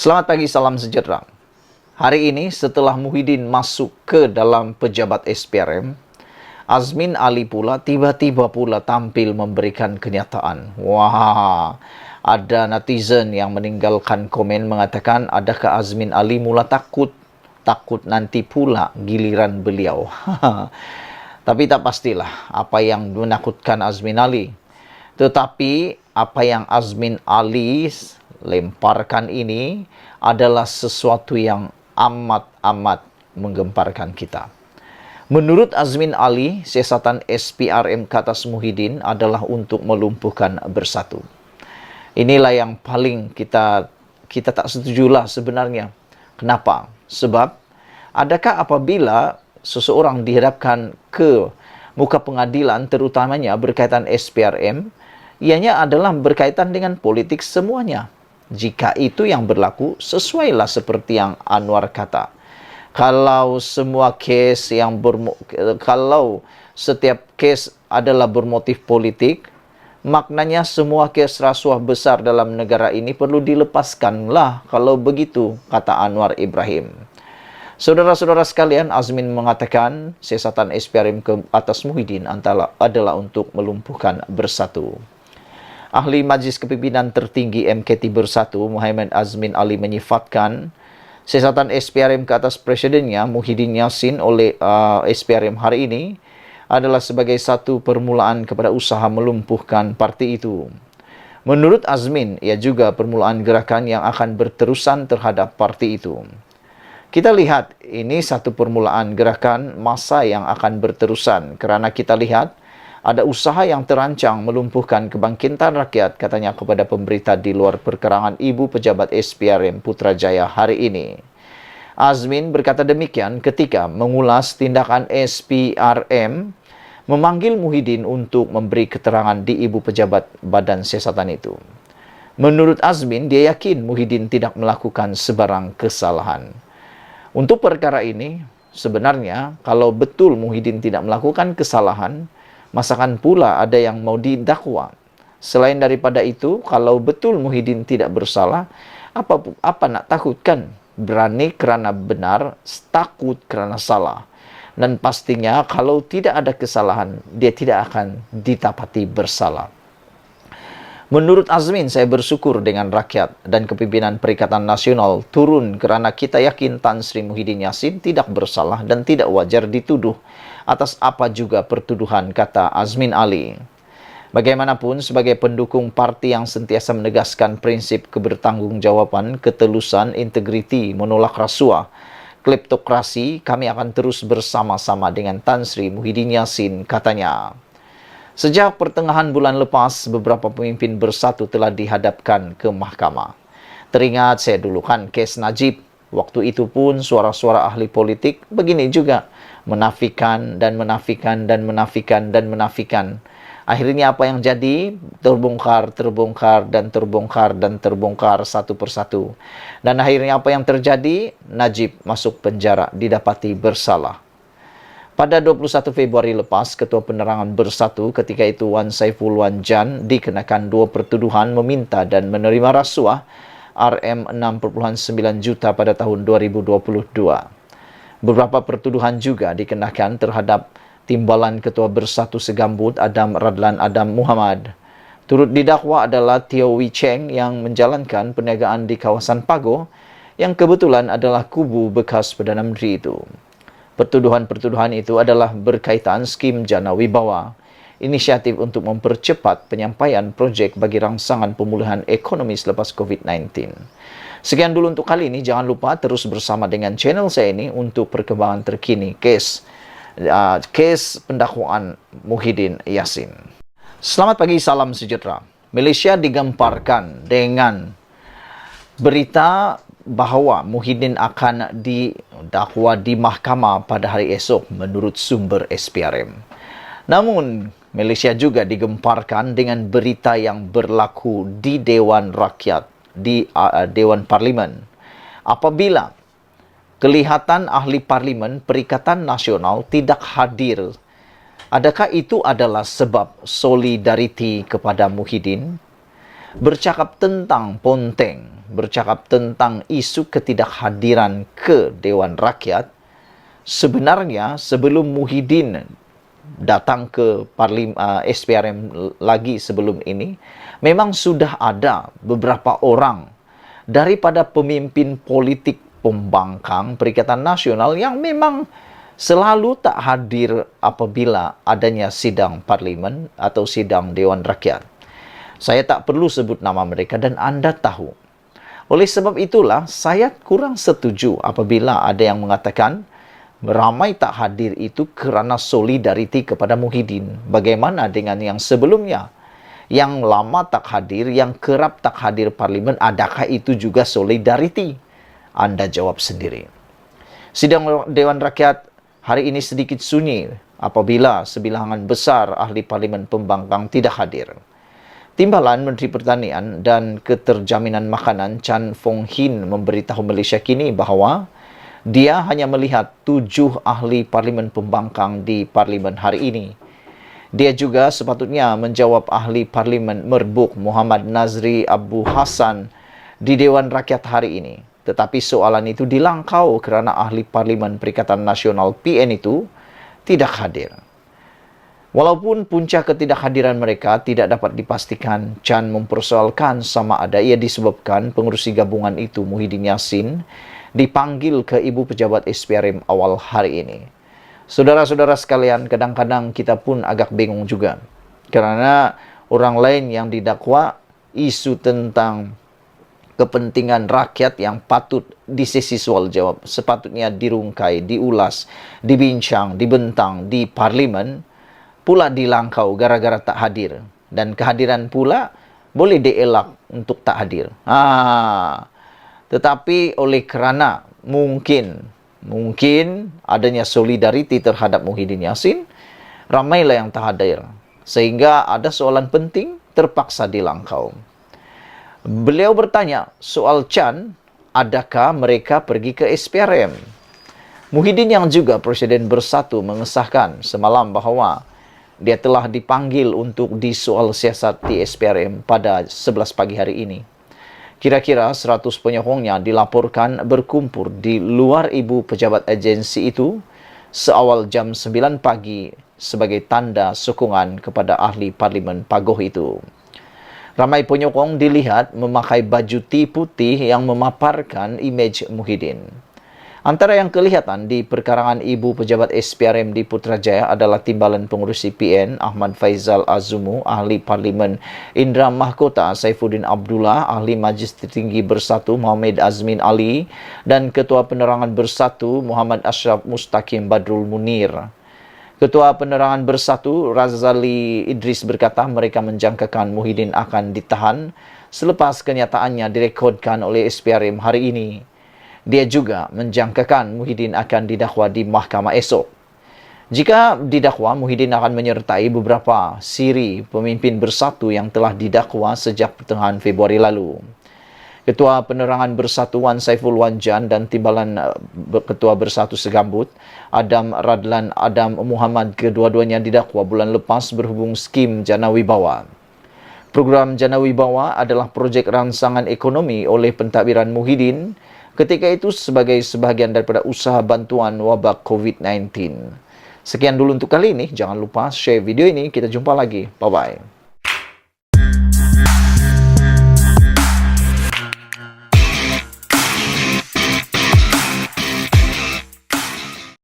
Selamat pagi, salam sejahtera. Hari ini setelah Muhyiddin masuk ke dalam pejabat SPRM, Azmin Ali pula tiba-tiba pula tampil memberikan kenyataan. Wah, ada netizen yang meninggalkan komen mengatakan, adakah Azmin Ali mula takut nanti pula giliran beliau. Tapi tak pastilah apa yang menakutkan Azmin Ali. Tetapi apa yang Azmin Ali lemparkan ini adalah sesuatu yang amat-amat menggemparkan kita. Menurut Azmin Ali, siasatan SPRM ke atas Muhyiddin adalah untuk melumpuhkan Bersatu. Inilah yang paling kita tak setujulah sebenarnya. Kenapa? Sebab adakah apabila seseorang dihadapkan ke muka pengadilan, terutamanya berkaitan SPRM, ianya adalah berkaitan dengan politik semuanya. Jika itu yang berlaku, sesuailah seperti yang Anwar kata. Kalau semua kes kalau setiap kes adalah bermotif politik, maknanya semua kes rasuah besar dalam negara ini perlu dilepaskanlah kalau begitu, kata Anwar Ibrahim. Saudara-saudara sekalian, Azmin mengatakan siasatan SPRM ke atas Muhyiddin adalah untuk melumpuhkan Bersatu. Ahli Majlis Kepimpinan Tertinggi MKT Bersatu, Muhammad Azmin Ali menyifatkan siasatan SPRM ke atas presidennya Muhyiddin Yassin oleh SPRM hari ini adalah sebagai satu permulaan kepada usaha melumpuhkan parti itu. Menurut Azmin, ia juga permulaan gerakan yang akan berterusan terhadap parti itu. Kita lihat ini satu permulaan gerakan masa yang akan berterusan kerana kita lihat ada usaha yang terancang melumpuhkan kebangkitan rakyat, katanya kepada pemberita di luar perkerangan ibu pejabat SPRM Putrajaya hari ini. Azmin berkata demikian ketika mengulas tindakan SPRM memanggil Muhyiddin untuk memberi keterangan di ibu pejabat badan siasatan itu. Menurut Azmin, dia yakin Muhyiddin tidak melakukan sebarang kesalahan. Untuk perkara ini, sebenarnya kalau betul Muhyiddin tidak melakukan kesalahan, masakan pula ada yang mau didakwa. Selain daripada itu, kalau betul Muhyiddin tidak bersalah, apa nak takutkan? Berani kerana benar, takut kerana salah. Dan pastinya kalau tidak ada kesalahan, dia tidak akan ditapati bersalah. Menurut Azmin, saya bersyukur dengan rakyat dan kepimpinan Perikatan Nasional turun kerana kita yakin Tan Sri Muhyiddin Yassin tidak bersalah dan tidak wajar dituduh atas apa juga pertuduhan, kata Azmin Ali. Bagaimanapun, sebagai pendukung parti yang sentiasa menegaskan prinsip kebertanggungjawaban, ketelusan, integriti, menolak rasuah, kleptokrasi, kami akan terus bersama-sama dengan Tan Sri Muhyiddin Yassin, katanya. Sejak pertengahan bulan lepas, beberapa pemimpin Bersatu telah dihadapkan ke mahkamah. Teringat saya dulu kan kes Najib. Waktu itu pun suara-suara ahli politik begini juga. Menafikan dan menafikan dan menafikan dan menafikan. Akhirnya apa yang jadi? Terbongkar, terbongkar dan terbongkar dan terbongkar satu persatu. Dan akhirnya apa yang terjadi? Najib masuk penjara, didapati bersalah. Pada 21 Februari lepas, Ketua Penerangan Bersatu ketika itu Wan Saiful Wanjan dikenakan 2 pertuduhan meminta dan menerima rasuah RM6.9 juta pada tahun 2022. Beberapa pertuduhan juga dikenakan terhadap Timbalan Ketua Bersatu Segambut Adam Radlan Adam Muhammad. Turut didakwa adalah Teo Wee Cheng yang menjalankan perniagaan di kawasan Pagoh yang kebetulan adalah kubu bekas Perdana Menteri itu. Pertuduhan-pertuduhan itu adalah berkaitan skim Jana Wibawa, inisiatif untuk mempercepat penyampaian projek bagi rangsangan pemulihan ekonomi selepas COVID-19. Sekian dulu untuk kali ini. Jangan lupa terus bersama dengan channel saya ini untuk perkembangan terkini kes pendakwaan Muhyiddin Yassin. Selamat pagi, salam sejahtera. Malaysia digemparkan dengan berita bahawa Muhyiddin akan didakwa di mahkamah pada hari esok menurut sumber SPRM. Namun, Malaysia juga digemparkan dengan berita yang berlaku di Dewan Rakyat, di Dewan Parlimen. Apabila kelihatan ahli Parlimen Perikatan Nasional tidak hadir, adakah itu adalah sebab solidariti kepada Muhyiddin? Bercakap tentang ponteng, bercakap tentang isu ketidakhadiran ke Dewan Rakyat, sebenarnya sebelum Muhyiddin datang ke SPRM lagi sebelum ini, memang sudah ada beberapa orang daripada pemimpin politik pembangkang Perikatan Nasional yang memang selalu tak hadir apabila adanya sidang parlimen atau sidang Dewan Rakyat. Saya tak perlu sebut nama mereka dan Anda tahu. Oleh sebab itulah, saya kurang setuju apabila ada yang mengatakan ramai tak hadir itu kerana solidariti kepada Muhyiddin. Bagaimana dengan yang sebelumnya? Yang lama tak hadir, yang kerap tak hadir parlimen, adakah itu juga solidariti? Anda jawab sendiri. Sidang Dewan Rakyat hari ini sedikit sunyi apabila sebilangan besar ahli parlimen pembangkang tidak hadir. Timbalan Menteri Pertanian dan Keterjaminan Makanan Chan Fong Hin memberitahu Malaysia Kini bahawa dia hanya melihat 7 ahli parlimen pembangkang di parlimen hari ini. Dia juga sepatutnya menjawab ahli parlimen Merbuk Muhammad Nazri Abu Hassan di Dewan Rakyat hari ini. Tetapi soalan itu dilangkau kerana ahli parlimen Perikatan Nasional PN itu tidak hadir. Walaupun punca ketidakhadiran mereka tidak dapat dipastikan, Chan mempersoalkan sama ada ia disebabkan pengerusi gabungan itu Muhyiddin Yassin dipanggil ke Ibu Pejabat SPRM awal hari ini. Saudara-saudara sekalian, kadang-kadang kita pun agak bingung juga. Kerana orang lain yang didakwa isu tentang kepentingan rakyat yang patut disesi soal jawab, sepatutnya dirungkai, diulas, dibincang, dibentang di parlimen, pula dilangkau gara-gara tak hadir. Dan kehadiran pula boleh dielak untuk tak hadir. Tetapi oleh kerana mungkin adanya solidariti terhadap Muhyiddin Yassin, ramailah yang tak hadir. Sehingga ada soalan penting terpaksa dilangkau. Beliau bertanya soal Chan, adakah mereka pergi ke SPRM? Muhyiddin yang juga Presiden Bersatu mengesahkan semalam bahawa dia telah dipanggil untuk disoal siasat di SPRM pada 11 pagi hari ini. Kira-kira 100 penyokongnya dilaporkan berkumpul di luar Ibu Pejabat agensi itu seawal jam 9 pagi sebagai tanda sokongan kepada ahli parlimen Pagoh itu. Ramai penyokong dilihat memakai baju putih yang memaparkan imej Muhyiddin. Antara yang kelihatan di perkarangan Ibu Pejabat SPRM di Putrajaya adalah timbalan pengurusi PN Ahmad Faizal Azumu, ahli parlimen Indra Mahkota Saifuddin Abdullah, ahli Majlis Tertinggi Bersatu Muhammad Azmin Ali dan Ketua Penerangan Bersatu Muhammad Ashraf Mustaqim Badrul Munir. Ketua Penerangan Bersatu Razali Idris berkata mereka menjangkakan Muhyiddin akan ditahan selepas kenyataannya direkodkan oleh SPRM hari ini. Dia juga menjangkakan Muhyiddin akan didakwa di mahkamah esok. Jika didakwa, Muhyiddin akan menyertai beberapa siri pemimpin Bersatu yang telah didakwa sejak pertengahan Februari lalu. Ketua Penerangan Bersatu Wan Saiful Wanjan dan timbalan Ketua Bersatu Segambut Adam Radlan Adam Muhammad, kedua-duanya didakwa bulan lepas berhubung skim Jana Wibawa. Program Jana Wibawa adalah projek rangsangan ekonomi oleh pentadbiran Muhyiddin ketika itu sebagai sebahagian daripada usaha bantuan wabak COVID-19. Sekian dulu untuk kali ini. Jangan lupa share video ini. Kita jumpa lagi. Bye-bye.